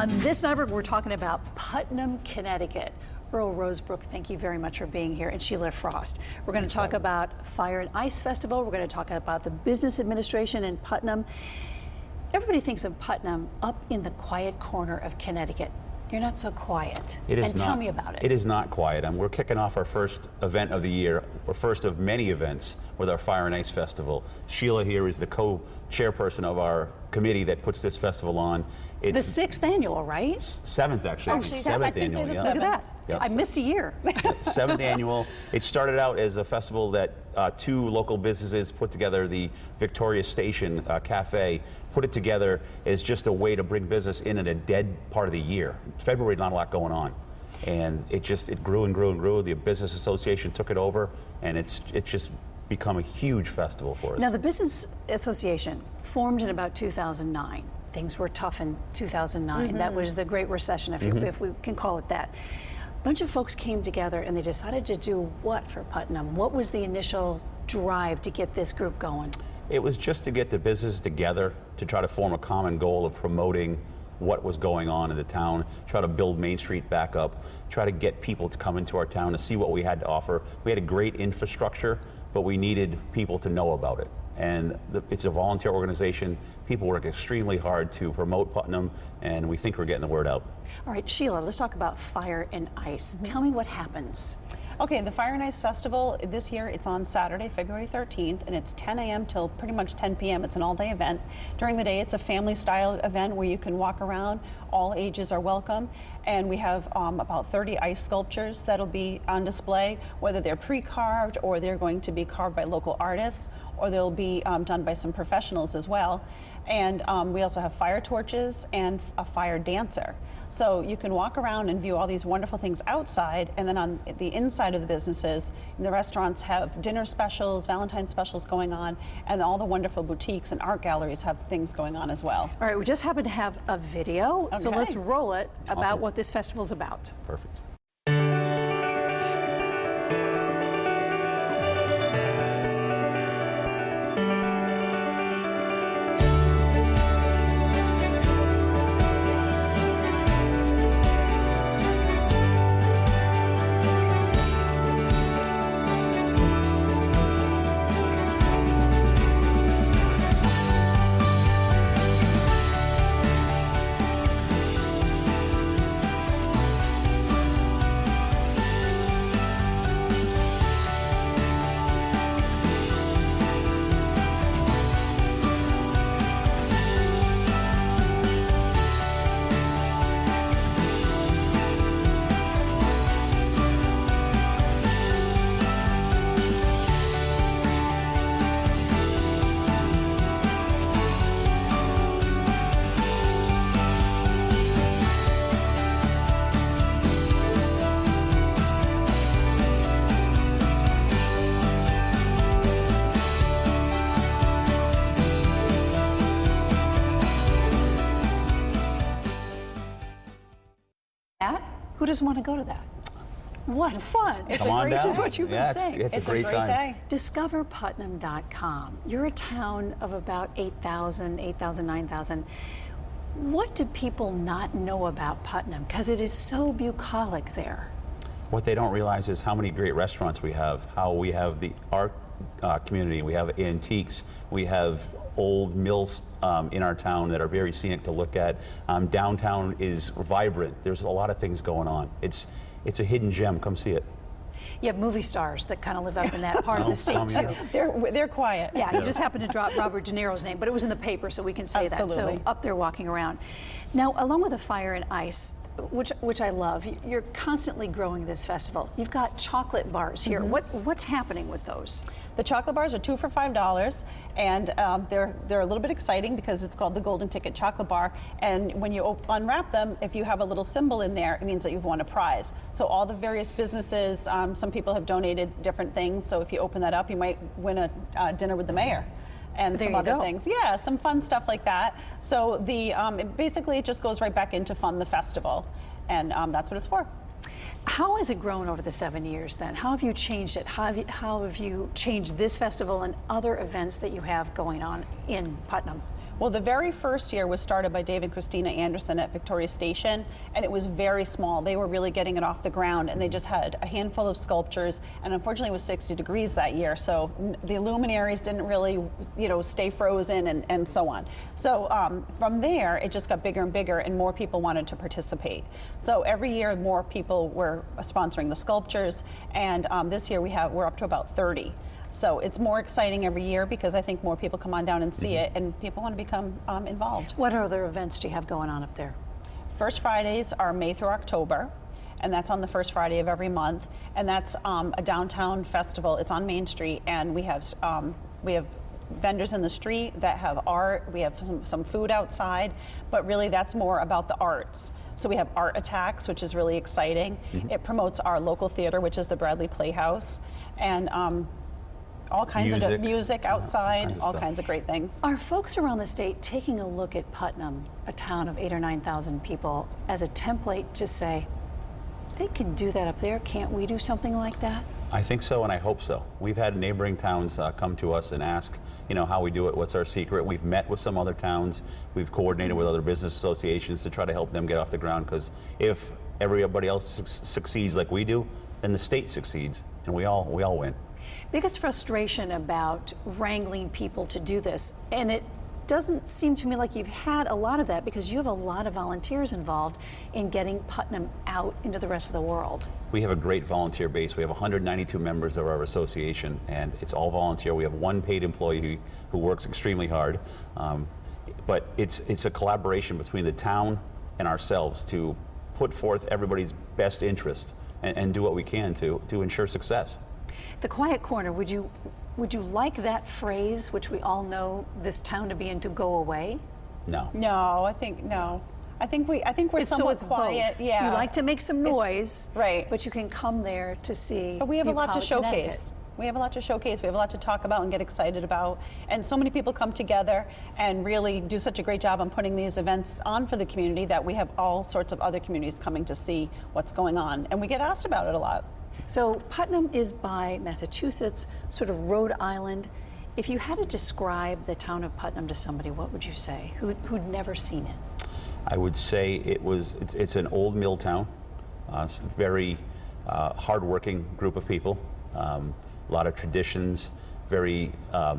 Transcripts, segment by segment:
On this number, we're talking about Putnam, Connecticut. Earl Rosebrook, thank you very much for being here, and Sheila Frost. We're going to talk about Fire and Ice Festival. We're going to talk about the business administration in Putnam. Everybody thinks of Putnam up in the quiet corner of Connecticut. You're not so quiet. It is and not. Tell me about it. It is not quiet. We're kicking off our first event of the year, or first of many events, with our Fire and Ice Festival. Sheila here is the co-chairperson of our committee that puts this festival on. It's the 6th annual, right? 7th, actually. Oh, seventh annual. Yeah. Look at that. Yep. I missed a year. 7th annual. It started out as a festival that two local businesses put together, the Victoria Station Cafe, put it together as just a way to bring business in at a dead part of the year. February, not a lot going on. And it grew and grew and grew. The Business Association took it over, and it's just become a huge festival for us. Now, the Business Association formed in about 2009. Things were tough in 2009. Mm-hmm. That was the Great Recession, if we can call it that. A bunch of folks came together and they decided to do what for Putnam? What was the initial drive to get this group going? It was just to get the business together to try to form a common goal of promoting what was going on in the town, try to build Main Street back up, try to get people to come into our town to see what we had to offer. We had a great infrastructure, but we needed people to know about it. And it's a volunteer organization. People work extremely hard to promote Putnam, and we think we're getting the word out. All right, Sheila, let's talk about Fire and Ice. Tell me what happens. Okay, the Fire and Ice Festival this year, it's on Saturday, February 13th, and it's 10 a.m. till pretty much 10 p.m. It's an all-day event. During the day, it's a family-style event where you can walk around. All ages are welcome, and we have about 30 ice sculptures that'll be on display, whether they're pre-carved or they're going to be carved by local artists, or they'll be done by some professionals as well. And we also have fire torches and a fire dancer. So you can walk around and view all these wonderful things outside, and then on the inside of the businesses, the restaurants have dinner specials, Valentine's specials going on, and all the wonderful boutiques and art galleries have things going on as well. All right, we just happen to have a video, so let's roll it about what this festival's about. Perfect. Who doesn't want to go to that? What fun. Come on down. Which is what you've been saying. It's a great time. Day. DiscoverPutnam.com. You're a town of about 8,000, 9,000. What do people not know about Putnam? Because it is so bucolic there. What they don't realize is how many great restaurants we have, how we have the art community, we have antiques, we have old mills in our town that are very scenic to look at. Downtown is vibrant. There's a lot of things going on. It's a hidden gem. Come see it. You have movie stars that kind of live up in that part of the state too. They're quiet. Yeah, you just happened to drop Robert De Niro's name, but it was in the paper, so we can say Absolutely. that. So up there walking around. Now, along with the Fire and Ice, which I love, you're constantly growing this festival. You've got chocolate bars here. What's happening with those? The chocolate bars are 2 for $5, and they're a little bit exciting because it's called the Golden Ticket Chocolate Bar. And when you unwrap them, if you have a little symbol in there, it means that you've won a prize. So all the various businesses, some people have donated different things. So if you open that up, you might win a dinner with the mayor. And there some other things. Yeah, some fun stuff like that. So basically it just goes right back into fund the festival, and that's what it's for. How has it grown over the 7 years then? How have you changed it? How have you changed this festival and other events that you have going on in Putnam? Well, the very first year was started by Dave and Christina Anderson at Victoria Station, and it was very small. They were really getting it off the ground, and they just had a handful of sculptures, and unfortunately it was 60 degrees that year, so the luminaries didn't really, stay frozen and so on. So from there, it just got bigger and bigger, and more people wanted to participate. So every year, more people were sponsoring the sculptures, and this year we're up to about 30. So it's more exciting every year because I think more people come on down and see it, and people want to become involved. What other events do you have going on up there? First Fridays are May through October, and that's on the first Friday of every month, and that's a downtown festival. It's on Main Street, and we have vendors in the street that have art. We have some food outside, but really that's more about the arts. So we have art attacks, which is really exciting. It promotes our local theater, which is the Bradley Playhouse, and all kinds of music outside, all kinds of great things. Are folks around the state taking a look at Putnam, a town of 8,000 or 9,000 people, as a template to say, they can do that up there, can't we do something like that? I think so, and I hope so. We've had neighboring towns come to us and ask, how we do it, what's our secret. We've met with some other towns. We've coordinated with other business associations to try to help them get off the ground, because if everybody else succeeds like we do, then the state succeeds, and we all win. Biggest frustration about wrangling people to do this, and it doesn't seem to me like you've had a lot of that because you have a lot of volunteers involved in getting Putnam out into the rest of the world. We have a great volunteer base. We have 192 members of our association, and it's all volunteer. We have one paid employee who works extremely hard, but it's a collaboration between the town and ourselves to put forth everybody's best interest and do what we can to ensure success. The quiet corner, would you like that phrase, which we all know this town to be in, to go away? No. No, I think no. I think we're somewhat quiet. Both. Yeah. You like to make some noise, right? But you can come there to see. But we have a lot to showcase. Connecticut. We have a lot to showcase. We have a lot to talk about and get excited about. And so many people come together and really do such a great job on putting these events on for the community that we have all sorts of other communities coming to see what's going on, and we get asked about it a lot. So Putnam is by Massachusetts, sort of Rhode Island. If you had to describe the town of Putnam to somebody, what would you say, who'd never seen it? I would say it's an old mill town, very hardworking group of people, a lot of traditions, very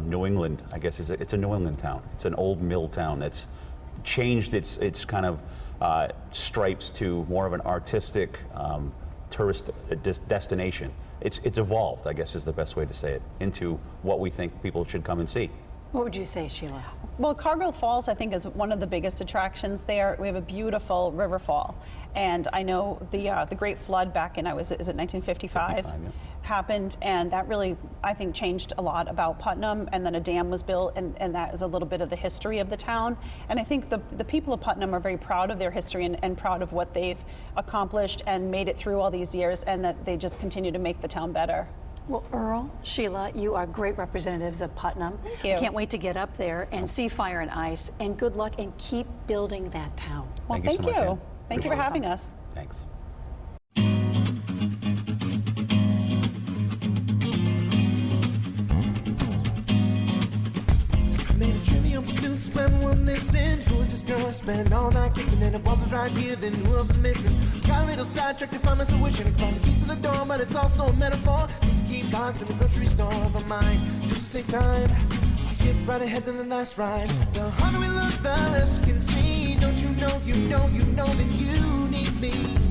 New England, I guess. It's a New England town. It's an old mill town that's changed its kind of stripes to more of an artistic tourist destination. It's evolved, I guess is the best way to say it, into what we think people should come and see. What would you say, Sheila? Well, Cargill Falls, I think, is one of the biggest attractions there. We have a beautiful river fall, and I know the Great Flood back in, is it 1955? Yeah. Happened, and that really, I think, changed a lot about Putnam, and then a dam was built, and that is a little bit of the history of the town. And I think the people of Putnam are very proud of their history and proud of what they've accomplished and made it through all these years, and that they just continue to make the town better. Well, Earl, Sheila, you are great representatives of Putnam. Thank you. I can't wait to get up there and see Fire and Ice, and good luck, and keep building that town. Well, Thank you so much, Ann. Thank you for having us. Thanks. Pursuits when one listen. Who is this girl I spend all night kissing? And if one was right here, then who else is missing? Got a little sidetracked if I'm a wishing to find the keys to the door, but it's also a metaphor. Things keep locked in the grocery store of my mind. Just to save time, I'll skip right ahead to the last ride. The harder we look, the less we can see. Don't you know, that you need me.